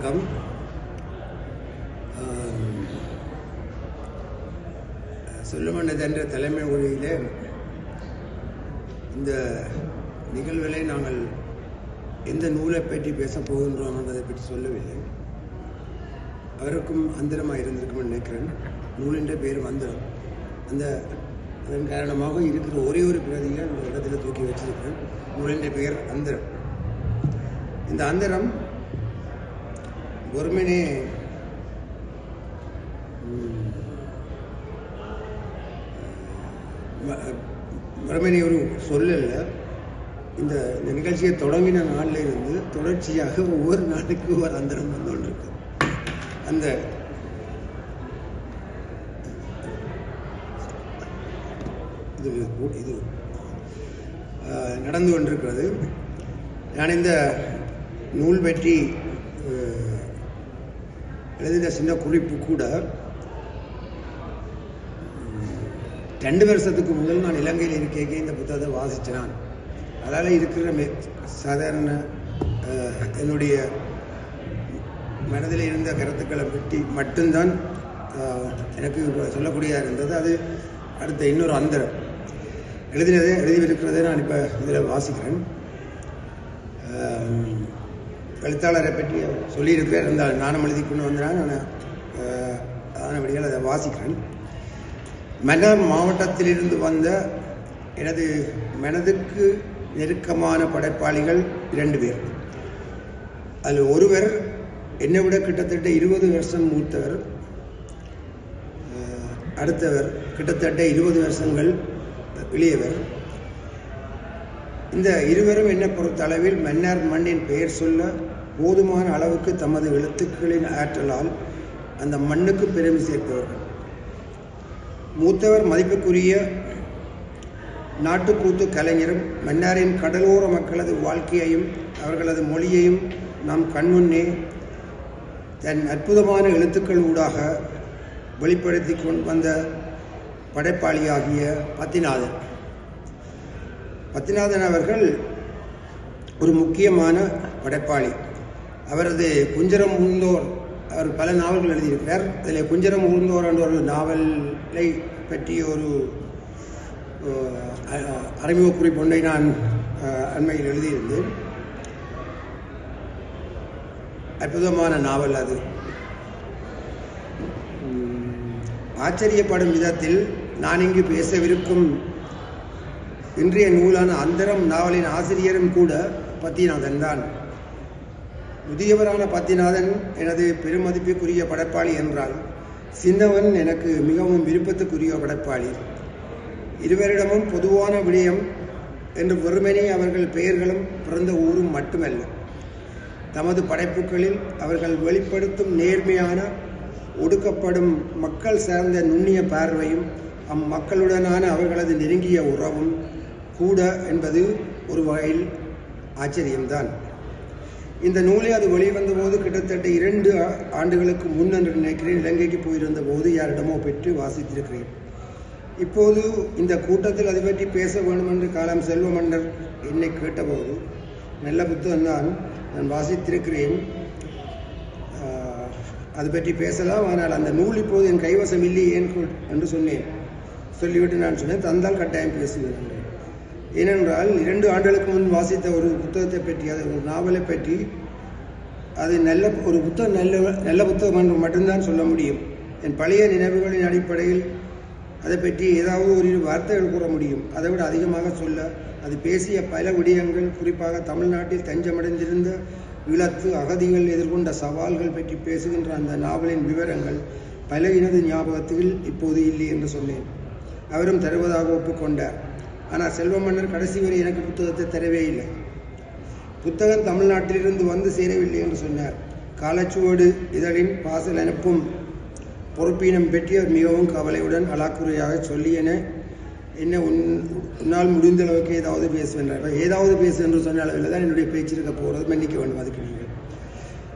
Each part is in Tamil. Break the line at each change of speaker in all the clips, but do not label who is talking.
வணக்கம். சொல்லுமன்னது என்ற தலைமை உரையிலே இந்த நிகழ்வுகளை நாங்கள் எந்த நூலை பற்றி பேசப் போகின்றோம் என்பதை பற்றி சொல்லவில்லை. அவருக்கும் அந்தரமாக இருந்திருக்கும் நினைக்கிறேன். நூலின்ற பேர் அந்தரம். அதன் காரணமாக இருக்கிற ஒரே ஒரு பிரதியை அந்த இடத்துல தூக்கி வச்சிருக்கிறேன். நூலின்ற பெயர் அந்தரம். இந்த அந்தரம் வெறுமனே ஒரு சொல்லல. இந்த நிகழ்ச்சியை தொடங்கின நாளில் இருந்து தொடர்ச்சியாக ஒவ்வொரு நாளுக்கு ஒரு அந்தரம் வந்து கொண்டிருக்கு. இது நடந்து கொண்டிருக்கிறது. நான் இந்த நூல் பற்றி எழுதின சின்ன குறிப்பு கூட 2 வருஷத்துக்கு முதல் நான் இலங்கையில் இருக்க இந்த புத்தகத்தை வாசித்தேன். அதனால் இருக்கிற சாதாரண என்னுடைய மனதில் இருந்த கருத்துக்களை பற்றி மட்டும்தான் எனக்கு சொல்லக்கூடியதாக இருந்தது. அது அடுத்த இன்னொரு அந்தரம் எழுதியிருக்கிறதை நான் இப்போ இதில் வாசிக்கிறேன். எழுத்தாளரை பற்றி சொல்லியிருக்கிறேன் இருந்தால் நானும் எழுதி கொண்டு வந்தேன். நான் அதன்படியால் அதை வாசிக்கிறேன். மன்னார் மாவட்டத்திலிருந்து வந்த எனது மனதுக்கு நெருக்கமான படைப்பாளிகள் 2 பேர். அதில் ஒருவர் என்னை விட கிட்டத்தட்ட 20 வருஷம் மூத்தவர், அடுத்தவர் கிட்டத்தட்ட 20 வருஷங்கள் இளையவர். இந்த இருவரும் என்னை பொறுத்த அளவில் மன்னார் மண்ணின் பெயர் சொல்ல போதுமான அளவுக்கு தமது எழுத்துக்களின் ஆற்றலால் அந்த மண்ணுக்கு பெருமை சேர்த்தவர்கள். மூத்தவர் மதிப்புக்குரிய நாட்டுக்கூத்து கலைஞரும் மன்னாரின் கடலோர மக்களது வாழ்க்கையையும் அவர்களது மொழியையும் நாம் கண்முன்னே தன் அற்புதமான எழுத்துக்கள் ஊடாக வெளிப்படுத்தி கொண்டு வந்த படைப்பாளியாகிய பத்திநாதன். பத்திநாதன் அவர்கள் ஒரு முக்கியமான படைப்பாளி. அவரது குஞ்சரம் ஊர்ந்தோர், அவர் பல நாவல்கள் எழுதியிருக்கிறார். அதில் குஞ்சரம் ஊர்ந்தோர் என்ற ஒரு நாவலை பற்றிய ஒரு அறிமுக குறிப்பொன்றை நான் அண்மையில் எழுதியிருந்தேன். அற்புதமான நாவல் அது. ஆச்சரியப்படும் விதத்தில் நான் இங்கு பேசவிருக்கும் இன்றைய நூலான அந்தரம் நாவலின் ஆசிரியரும் கூட பத்திநாதன் தான். முதியவரான பத்திநாதன் எனது பெருமதிப்புக்குரிய படைப்பாளி என்றால், சின்னவன் எனக்கு மிகவும் விருப்பத்துக்குரிய படைப்பாளி. இருவரிடமும் பொதுவான விடயம் என்று வெறுமனே அவர்கள் பெயர்களும் பிறந்த ஊரும் மட்டுமல்ல, தமது படைப்புகளில் அவர்கள் வெளிப்படுத்தும் நேர்மையான ஒடுக்கப்படும் மக்கள் சார்ந்த நுண்ணிய பார்வையும் அம்மக்களுடனான அவர்களது நெருங்கிய உறவும் கூட என்பது ஒரு வகையில் ஆச்சரியம்தான். இந்த நூலை அது வெளிவந்தபோது கிட்டத்தட்ட 2 ஆண்டுகளுக்கு முன் என்று நினைக்கிறேன். இலங்கைக்கு போயிருந்த போது யாரிடமோ பெற்று வாசித்திருக்கிறேன். இப்போது இந்த கூட்டத்தில் அதை பற்றி பேச வேண்டும் என்று காலம் செல்வமன்னர் என்னை கேட்டபோது, நல்ல புத்தகம்தான், நான் வாசித்திருக்கிறேன், அது பற்றி பேசலாம், ஆனால் அந்த நூல் இப்போது என் கைவசம் இல்லை என்று சொன்னேன். சொல்லிவிட்டு நான் சொன்னேன், தந்தால் கட்டாயம் பேசுவேன். ஏனென்றால் 2 ஆண்டுகளுக்கு முன் வாசித்த ஒரு புத்தகத்தை பற்றி, அது ஒரு நாவலை பற்றி, அது நல்ல ஒரு புத்தகம், நல்ல புத்தகம் என்று மட்டும்தான் சொல்ல முடியும். என் பழைய நினைவுகளின் அடிப்படையில் அதை பற்றி ஏதாவது ஒரு வார்த்தைகள் கூற முடியும். அதை விட அதிகமாக சொல்ல, அது பேசிய பல விடயங்கள், குறிப்பாக தமிழ்நாட்டில் தஞ்சமடைந்திருந்த ஈழத்து அகதிகள் எதிர்கொண்ட சவால்கள் பற்றி பேசுகின்ற அந்த நாவலின் விவரங்கள் பல இனது ஞாபகத்தில் இப்போது இல்லை என்று சொன்னேன். அவரும் தருவதாக ஒப்புக்கொண்டார். ஆனால் செல்வமன்னர் கடைசி வரை எனக்கு புத்தகத்தை தரவே இல்லை. புத்தகம் தமிழ்நாட்டிலிருந்து வந்து சேரவில்லை என்று சொன்னார். காலச்சுவடு இதழின் பாசல் அனுப்பும் பொறுப்பினம் பற்றி அவர் மிகவும் கவலையுடன் அலாக்குறையாக சொல்லி என்ன உன்னால் முடிந்த அளவுக்கு ஏதாவது பேசுவேன்றார். ஏதாவது பேசு என்று சொன்ன அளவில் தான் என்னுடைய பேச்சு இருக்க போகிறது. மன்னிக்க வேண்டும் அதுக்கு நீங்கள்.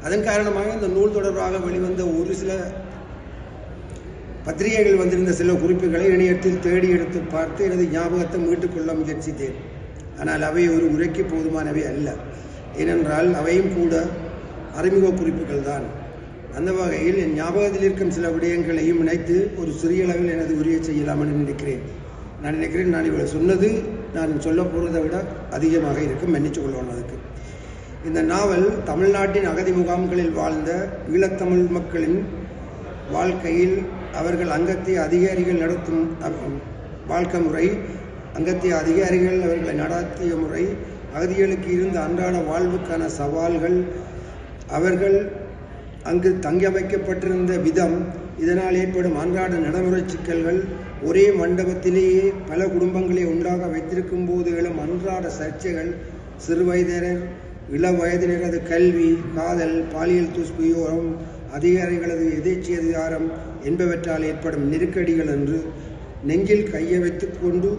அதன் காரணமாக இந்த நூல் தொடர்பாக வெளிவந்த ஒரு சில பத்திரிகைகள் வந்திருந்த சில குறிப்புகளை இணையத்தில் தேடி எடுத்து பார்த்து எனது ஞாபகத்தை மீட்டுக்கொள்ள முயற்சித்தேன். ஆனால் அவை ஒரு உரைக்கு போதுமானவை அல்ல. ஏனென்றால் அவையும் கூட அறிமுக குறிப்புகள் தான். அந்த வகையில் என் ஞாபகத்தில் இருக்கும் சில விடயங்களையும் இணைத்து ஒரு சிறிய அளவில் எனது உரையை செய்யலாம் என்று நினைக்கிறேன். நான் இவ்வளவு சொன்னது நான் சொல்ல போகிறதை விட அதிகமாக இருக்கும், மன்னிச்சு கொள்ளணும். அதுக்கு இந்த நாவல் தமிழ்நாட்டின் அகதி முகாம்களில் வாழ்ந்த ஈழத்தமிழ் மக்களின் வாழ்க்கையில் அவர்கள் அங்கத்திய அதிகாரிகள் நடத்தும் வாழ்க்கை முறை, அங்கத்திய அதிகாரிகள் அவர்களை நடத்திய முறை, அகதிகளுக்கு இருந்த அன்றாட வாழ்வுக்கான சவால்கள், அவர்கள் அங்கு தங்க வைக்கப்பட்டிருந்த விதம், இதனால் ஏற்படும் அன்றாட நடைமுறை சிக்கல்கள், ஒரே மண்டபத்திலேயே பல குடும்பங்களை உண்டாக வைத்திருக்கும் போது எழும் அன்றாட சர்ச்சைகள், சிறுவயதினர் இள வயதினரது கல்வி, காதல், பாலியல் துஷ்பிரயோகம், அதிகாரிகளது எதேச்சி அதிகாரம் என்பவற்றால் ஏற்படும் நெருக்கடிகள் என்று நெஞ்சில் கையை வைத்து கொண்டு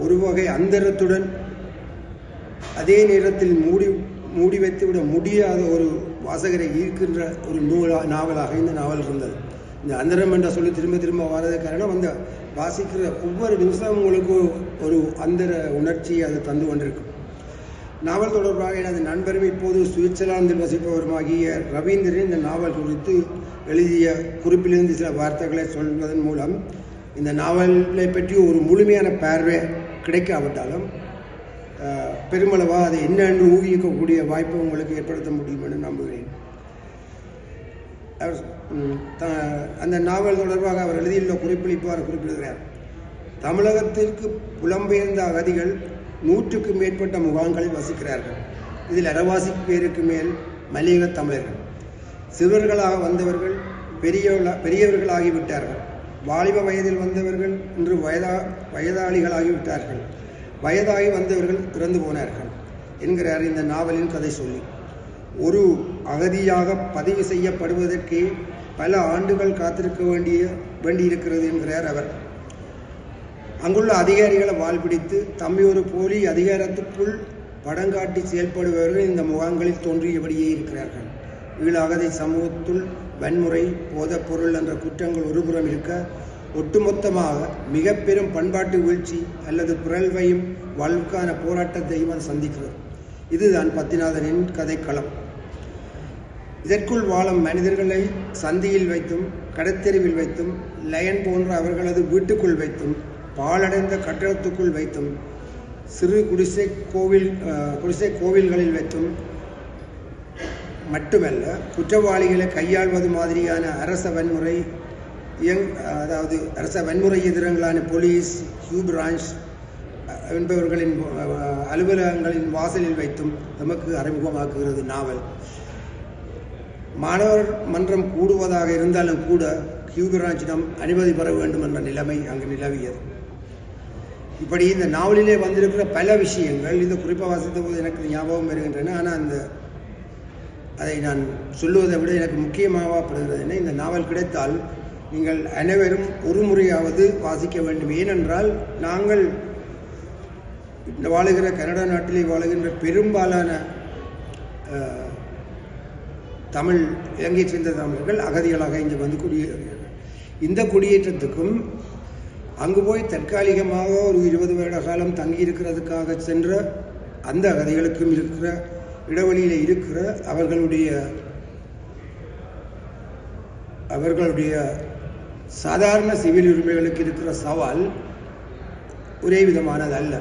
ஒரு வகை அந்தரத்துடன் அதே நேரத்தில் மூடி வைத்துவிட முடியாத ஒரு வாசகரை ஈர்க்கின்ற ஒரு நாவலாக இந்த நாவல் இருந்தது. இந்த அந்தரம் என்ற சொல்லி திரும்ப திரும்ப வர்றது காரணம், அந்த வாசிக்கிற ஒவ்வொரு நிமிஷம் உங்களுக்கு ஒரு அந்தர உணர்ச்சியை அது தந்து கொண்டிருக்கும். நாவல் தொடர்பாக எனது நண்பரும் இப்போது சுவிட்சர்லாந்தில் வசிப்பவருமாகிய ரவீந்திரன் இந்த நாவல் குறித்து எழுதிய குறிப்பிலிருந்து சில வார்த்தைகளை சொல்வதன் மூலம் இந்த நாவலை பற்றி ஒரு முழுமையான பார்வை கிடைக்காவிட்டாலும் பெருமளவாக அதை என்னென்று ஊகிக்கக்கூடிய வாய்ப்பை உங்களுக்கு ஏற்படுத்த முடியும் என்று நம்புகிறேன். அந்த நாவல் தொடர்பாக அவர் எழுதியுள்ள குறிப்பில் இவ்வாறு குறிப்பிடுகிறார். தமிழகத்திற்கு புலம்பெயர்ந்த அகதிகள் 100க்கு மேற்பட்ட முகாம்களில் வசிக்கிறார்கள். இதில் அரைவாசி பேருக்கு மேல் மலையக தமிழர்கள். சிறுவர்களாக வந்தவர்கள் பெரியவர்களாகிவிட்டார்கள். வாலிப வயதில் வந்தவர்கள் இன்று வயதாளிகளாகிவிட்டார்கள். வயதாகி வந்தவர்கள் இறந்து போனார்கள் என்கிறார் இந்த நாவலின் கதை சொல்லி. ஒரு அகதியாக பதிவு செய்யப்படுவதற்கே பல ஆண்டுகள் காத்திருக்க வேண்டியிருக்கிறது என்கிறார் அவர். அங்குள்ள அதிகாரிகளை வாழ்பிடித்து தம்மை ஒரு போலி அதிகாரத்துக்குள் படங்காட்டி செயல்படுபவர்கள் இந்த முகாம்களில் தோன்றியபடியே இருக்கிறார்கள். ஈழ அகதி சமூகத்துள் வன்முறை, போதைப்பொருள் என்ற குற்றங்கள் ஒருபுறம் இருக்க, ஒட்டுமொத்தமாக மிக பெரும் பண்பாட்டு வீழ்ச்சி அல்லது பிறழ்வையும் வாழ்வுக்கான போராட்டத்தையும் அது சந்திக்கிறது. இதுதான் பத்திநாதனின் கதைக்களம். இதற்குள் வாழும் மனிதர்களை சந்தியில் வைத்தும், கடத்தெருவில் வைத்தும், லயன் போன்ற அவர்களது வீட்டுக்குள் வைத்தும், பாழடைந்த கட்டடத்துக்குள் வைத்தும், சிறு குடிசை கோவில்களில் வைத்தும் மட்டுமல்ல, குற்றவாளிகளை கையாள்வது மாதிரியான அரச வன்முறை எதிரங்களான போலீஸ், ஹியூ பிரான்ச் என்பவர்களின் அலுவலகங்களின் வாசலில் வைத்தும் நமக்கு அறிமுகமாக்குகிறது நாவல். மாணவர் மன்றம் கூடுவதாக இருந்தாலும் கூட ஹியூ பிரான்ச்சிடம் அனுமதி பெற வேண்டும் என்ற நிலைமை அங்கு நிலவியது. இப்படி இந்த நாவலிலே வந்திருக்கிற பல விஷயங்கள் இந்த குறிப்பாக வாசித்த போது எனக்கு ஞாபகம் வருகின்றன. ஆனால் அதை நான் சொல்லுவதை விட எனக்கு முக்கியமாகப்படுகிறது என்ன, இந்த நாவல் கிடைத்தால் நீங்கள் அனைவரும் ஒரு முறையாவது வாசிக்க வேண்டும். ஏனென்றால் நாங்கள் வாழுகிற கனடா நாட்டிலே வாழுகின்ற பெரும்பாலான தமிழ் இலங்கையைச் சேர்ந்த தமிழர்கள் அகதிகளாக இங்கே வந்து குடியேறுகிறார்கள். இந்த குடியேற்றத்துக்கும் அங்கு போய் தற்காலிகமாக ஒரு 20 வருட காலம் தங்கியிருக்கிறதுக்காக சென்ற அந்த அகதிகளுக்கும் இருக்கிற இடைவெளியில் இருக்கிற அவர்களுடைய சாதாரண சிவில் உரிமைகளுக்கு இருக்கிற சவால் ஒரே விதமானது அல்ல.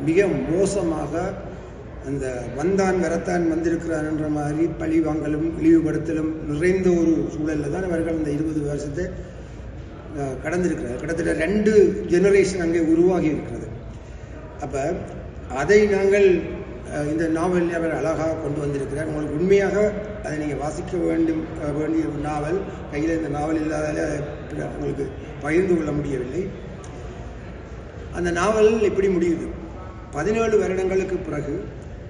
மிக மோசமாக அந்த வந்தான் வரத்தான் வந்திருக்கிறான் என்ற மாதிரி பழி வாங்கலும் இழிவுபடுத்தலும் நிறைந்த ஒரு சூழலில் தான் அவர்கள் அந்த 20 வருஷத்தை கடந்திருக்கிறார். கிட்டத்தட்ட 2 ஜெனரேஷன் அங்கே உருவாகி இருக்கிறது. அப்போ அதை நாங்கள் இந்த நாவலில் அவர் அழகாக கொண்டு வந்திருக்கிறார். உங்களுக்கு உண்மையாக அதை நீங்கள் வாசிக்க வேண்டிய நாவல் கையில் இந்த நாவல் இல்லாதால் உங்களுக்கு பகிர்ந்து கொள்ள முடியவில்லை. அந்த நாவல் எப்படி முடியுது? 17 வருடங்களுக்கு பிறகு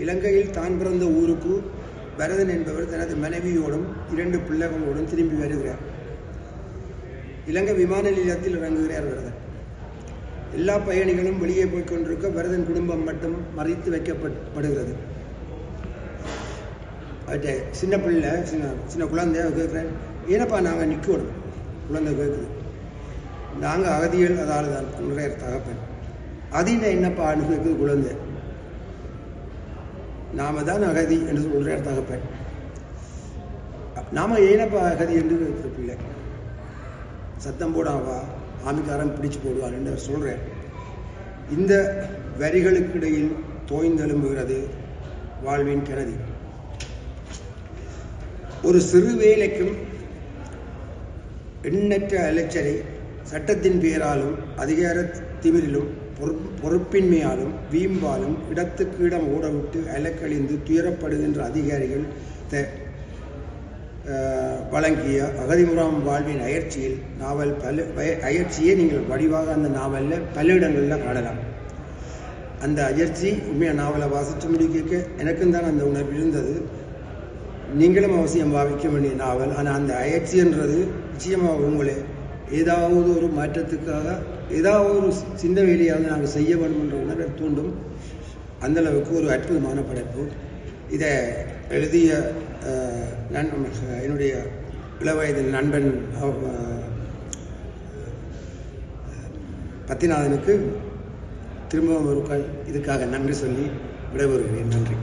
இலங்கையில் தான் பிறந்த ஊருக்கு பரதன் என்பவர் தனது மனைவியோடும் 2 பிள்ளைகளோடும் திரும்பி வருகிறார். இலங்கை விமான நிலையத்தில் இறங்குகிறார் பரதன். எல்லா பயணிகளும் வெளியே போய்கொண்டிருக்க பரதன் குடும்பம் மட்டும் மறைத்து வைக்கப்படுகிறது. அவற்றை சின்ன பிள்ளை சின்ன குழந்தை கேட்குறேன், ஏனப்பா நாங்கள் நிற்கணும்? குழந்தை கேட்குது, நாங்கள் அகதிகள் அதால் தான் நிறைய தகப்பன். அது என்னப்பா கேட்குது குழந்தை, நாம தான் அகதி என்று சொல்கிறார் தகப்பன். நாம் ஏனப்பா அகதி என்று பிள்ளை சத்தம் போடாவா ஆமிக்காரன் பிடிச்சு போடுவான்னு சொல்கிறேன். இந்த வரிகளுக்கிடையில் தோய்ந்தெழும்புகிறது வாழ்வின் கனதி. ஒரு சிறு வேலைக்கும் எண்ணற்ற அலைச்சலை சட்டத்தின் பெயராலும் அதிகார திமிரிலும் பொறுப்பின்மையாலும் வீம்பாலும் இடத்துக்கு இடம் ஓடவிட்டு அலக்கழிந்து துயரப்படுகின்ற அதிகாரிகள் வழங்கிய அகதிமுறாம் வாழ்வின் அயற்சியில் நாவல் அயற்சியை நீங்கள் வடிவாக அந்த நாவலில் பல இடங்களில் காணலாம். அந்த அயற்சி உண்மையாக நாவலை வாசித்து முடிக்க எனக்கும் தான் அந்த உணர்வு இருந்தது. நீங்களும் அவசியம் பாவிக்க வேண்டிய நாவல். ஆனால் அந்த அயற்சின்றது நிச்சயமாக உங்களே ஏதாவது ஒரு மாற்றத்துக்காக ஏதாவது ஒரு சின்ன வேலையாவது நாங்கள் செய்ய வேண்டும் என்ற உணர்வை தூண்டும். அந்தளவுக்கு ஒரு அற்புதமான படைப்பு. இதை எழுதிய என்னுடைய இளவயது நண்பன் பத்திநாதனுக்கு திரும்பவும் ஒரு இதுக்காக நன்றி சொல்லி விடைபெறுகிறேன். நன்றி.